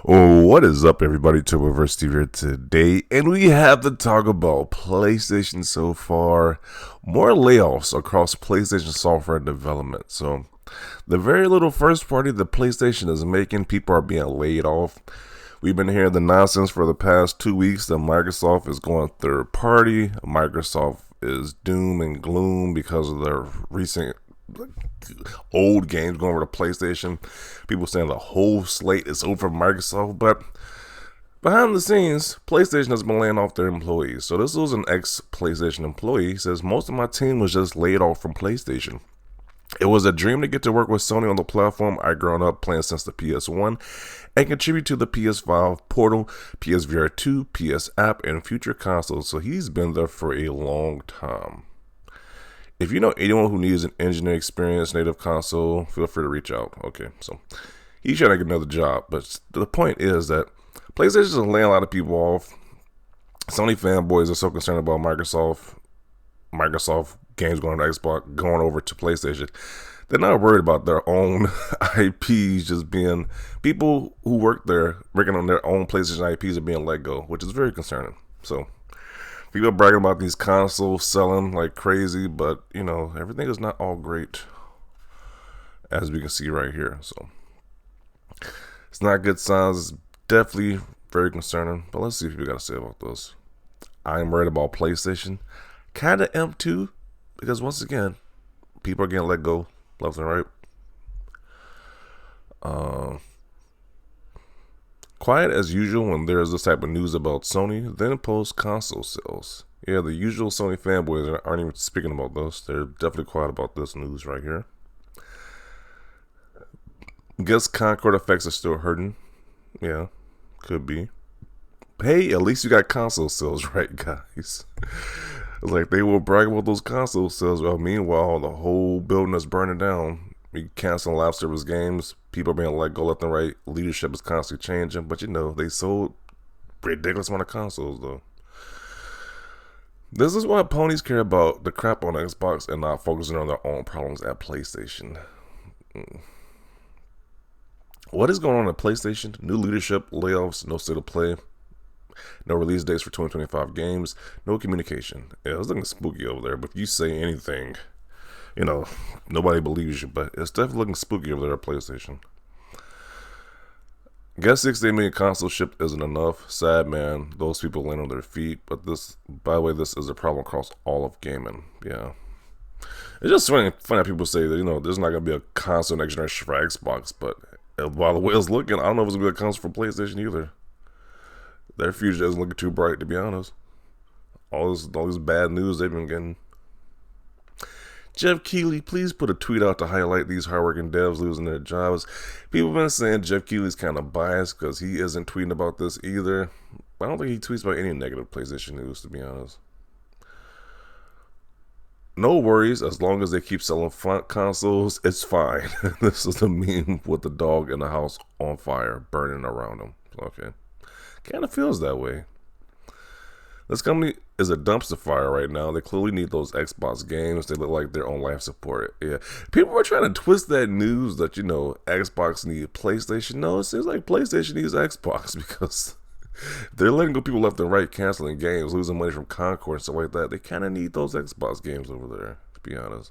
Oh, what is up, everybody? Turboverse Steve here today, and we have to talk about PlayStation so far. More layoffs across PlayStation software development. So, the very little first party that PlayStation is making, people are being laid off. We've been hearing the nonsense for the past 2 weeks that Microsoft is going third party. Microsoft is doom and gloom because of their recent old games going over to PlayStation. People saying the whole slate is over for Microsoft, but behind the scenes, PlayStation has been laying off their employees. So this was an ex-PlayStation employee. He says, most of my team was just laid off from PlayStation. It was a dream to get to work with Sony on the platform I've grown up playing since the PS1 and contribute to the PS5, Portal, PSVR 2, PS App, and future consoles. So he's been there for a long time. If you know anyone who needs an engineering experience native console, feel free to reach out. Okay, so he's trying to get another job, but the point is that PlayStation is laying a lot of people off. Sony fanboys are so concerned about Microsoft games going to Xbox, going over to PlayStation. They're not worried about their own IPs just being, people who work there, working on their own PlayStation IPs are being let go, which is very concerning. So people are bragging about these consoles selling like crazy, but you know, everything is not all great, as we can see right here. So it's not good signs. It's definitely very concerning. But let's see what we got to say about this. I'm worried about PlayStation. Kind of am too, because once again, people are getting let go left and right. Quiet as usual when there's this type of news about Sony, then post console sales. Yeah, the usual Sony fanboys aren't even speaking about this. They're definitely quiet about this news right here. Guess Concord effects are still hurting. Yeah, could be. Hey, at least you got console sales, right, guys? It's like they will brag about those console sales. Well, meanwhile, the whole building is burning down. We canceling live service games. People are being let go left and right. Leadership is constantly changing. But you know, they sold ridiculous amount of consoles though. This is why ponies care about the crap on Xbox and not focusing on their own problems at PlayStation. What is going on at PlayStation? New leadership, layoffs, no state of play, no release dates for 2025 games, no communication. Yeah, it's looking spooky over there. But if you say anything, you know, nobody believes you, but it's definitely looking spooky over there at PlayStation. Guess 68 million consoles shipped isn't enough. Sad, man. Those people land on their feet. But this, by the way, this is a problem across all of gaming. Yeah. It's just funny that people say that, you know, there's not going to be a console next generation for Xbox. But while the way it's looking, I don't know if it's going to be a console for PlayStation either. Their future isn't looking too bright, to be honest. All this bad news they've been getting. Jeff Keighley, please put a tweet out to highlight these hardworking devs losing their jobs. People have been saying Jeff Keighley's kind of biased because he isn't tweeting about this either. I don't think he tweets about any negative PlayStation news, to be honest. No worries, as long as they keep selling consoles, it's fine. This is the meme with the dog in the house on fire, burning around him. Okay. Kind of feels that way. This company is a dumpster fire right now. They clearly need those Xbox games. They look like they're on life support. Yeah, people are trying to twist that news that, you know, Xbox needs PlayStation. No, it seems like PlayStation needs Xbox because they're letting go people left and right, canceling games, losing money from Concord and stuff like that. They kind of need those Xbox games over there, to be honest.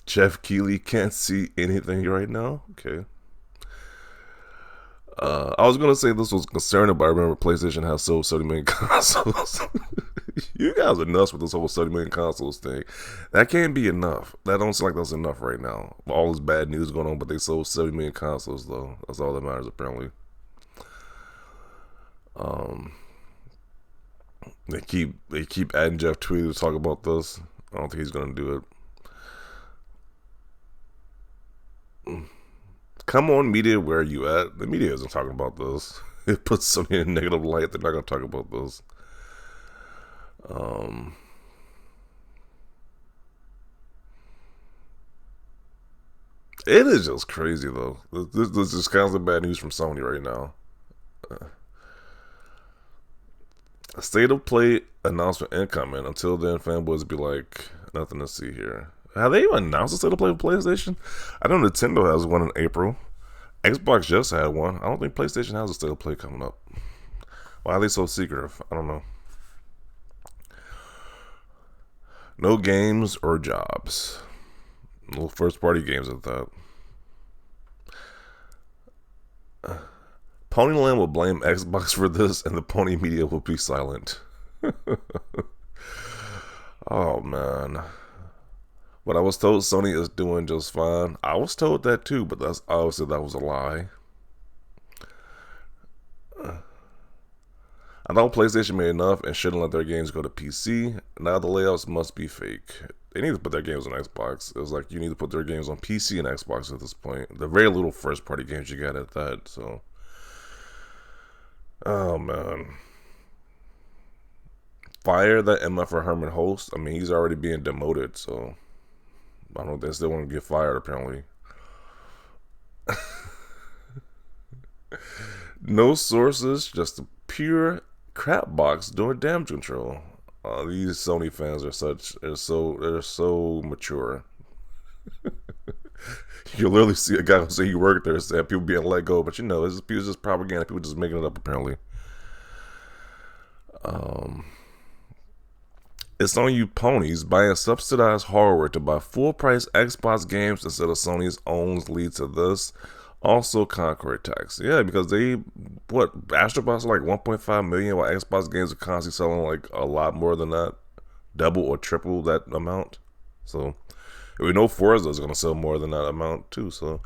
Jeff Keighley can't see anything right now? Okay. I was gonna say this was concerning, but I remember PlayStation has sold 70 million consoles. You guys are nuts with this whole 70 million consoles thing. That can't be enough. That don't seem like that's enough right now. All this bad news going on, but they sold 70 million consoles though. That's all that matters apparently. They keep adding Jeff Tweedy to talk about this. I don't think he's gonna do it. Come on, media, where are you at? The media isn't talking about this. It puts something in a negative light. They're not going to talk about this. It is just crazy, though. This is kind of bad news from Sony right now. A state of play announcement incoming. Until then, fanboys be like, nothing to see here. Have they even announced a state of play for PlayStation? I know Nintendo has one in April. Xbox just had one. I don't think PlayStation has a state of play coming up. Why are they so secretive? I don't know. No games or jobs. No first party games at that. Ponyland will blame Xbox for this, and the Pony media will be silent. Oh man. But I was told Sony is doing just fine. I was told that too, but that's obviously that was a lie. I know PlayStation made enough and shouldn't let their games go to PC. Now the layoffs must be fake. They need to put their games on Xbox. It was like you need to put their games on PC and Xbox at this point. The very little first party games you get at that. So, oh man, fire that MF or Herman host. I mean, he's already being demoted. So I don't know if they still want to get fired. Apparently, no sources, just a pure crap box doing damage control. These Sony fans are they're so mature. You literally see a guy who say he worked there, say people being let go, but it's just propaganda. People just making it up apparently. It's on you ponies buying subsidized hardware to buy full price Xbox games instead of Sony's own lead to this. Also, Concord tax. Yeah, because Astrobots are like 1.5 million, while Xbox games are constantly selling like a lot more than that, double or triple that amount. So we know Forza is going to sell more than that amount too. So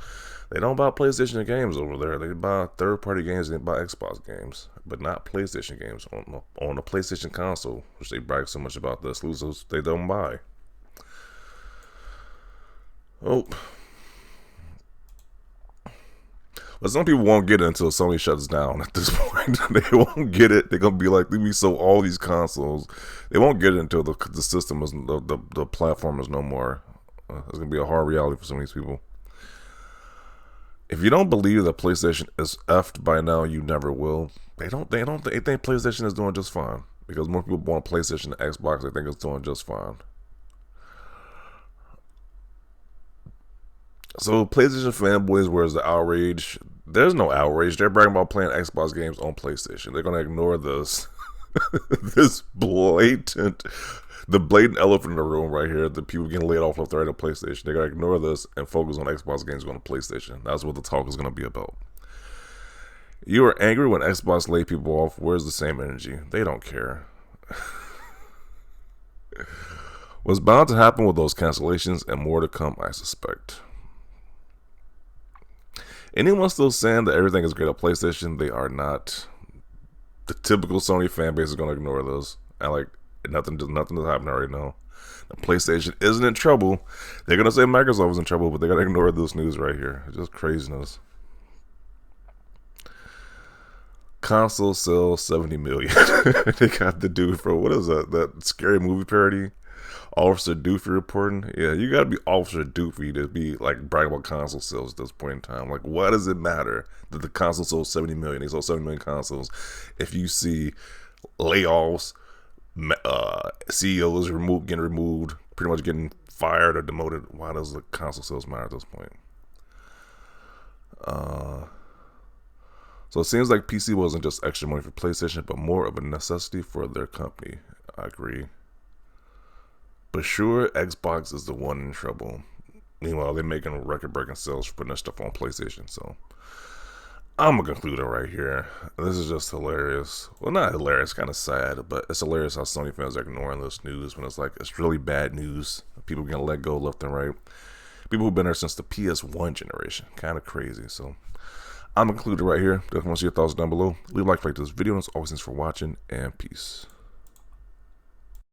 they don't buy PlayStation games over there. They buy third-party games and they buy Xbox games, but not PlayStation games on the PlayStation console, which they brag so much about. The exclusives they don't buy. Oh. But some people won't get it until Sony shuts down at this point. They won't get it. They're going to be like, we sold all these consoles. They won't get it until the system is, the platform is no more. It's going to be a hard reality for some of these people. If you don't believe that PlayStation is effed by now, you never will. They think PlayStation is doing just fine. Because more people want PlayStation than Xbox, they think it's doing just fine. So PlayStation fanboys, where's the outrage? There's no outrage. They're bragging about playing Xbox games on PlayStation. They're gonna ignore this, the blatant elephant in the room right here. The people getting laid off left right at PlayStation. They're gonna ignore this and focus on Xbox games going to PlayStation. That's what the talk is gonna be about. You are angry when Xbox laid people off. Where's the same energy? They don't care. What's bound to happen with those cancellations and more to come, I suspect. Anyone still saying that everything is great at PlayStation, they are not. The typical Sony fan base is going to ignore this. And like, nothing is happening right now. The PlayStation isn't in trouble. They're going to say Microsoft is in trouble, but they're going to ignore this news right here. It's just craziness. Console sales 70 million. They got the dude for, what is that scary movie parody? Officer Doofy reporting. Yeah, you gotta be Officer Doofy to be like bragging about console sales at this point in time. Like, what does it matter that the console sold 70 million? They sold 70 million consoles. If you see layoffs, CEOs getting removed, pretty much getting fired or demoted, why does the console sales matter at this point? So it seems like PC wasn't just extra money for PlayStation, but more of a necessity for their company. I agree. But sure, Xbox is the one in trouble. Meanwhile, they're making record-breaking sales for putting their stuff on PlayStation. So I'm going to conclude it right here. This is just hilarious. Well, not hilarious, kind of sad, but it's hilarious how Sony fans are ignoring this news when it's really bad news. People are going to let go left and right. People who've been there since the PS1 generation. Kind of crazy. So I'm going to conclude it right here. Definitely want to see your thoughts down below. Leave a like this video. And as always, thanks for watching, and peace.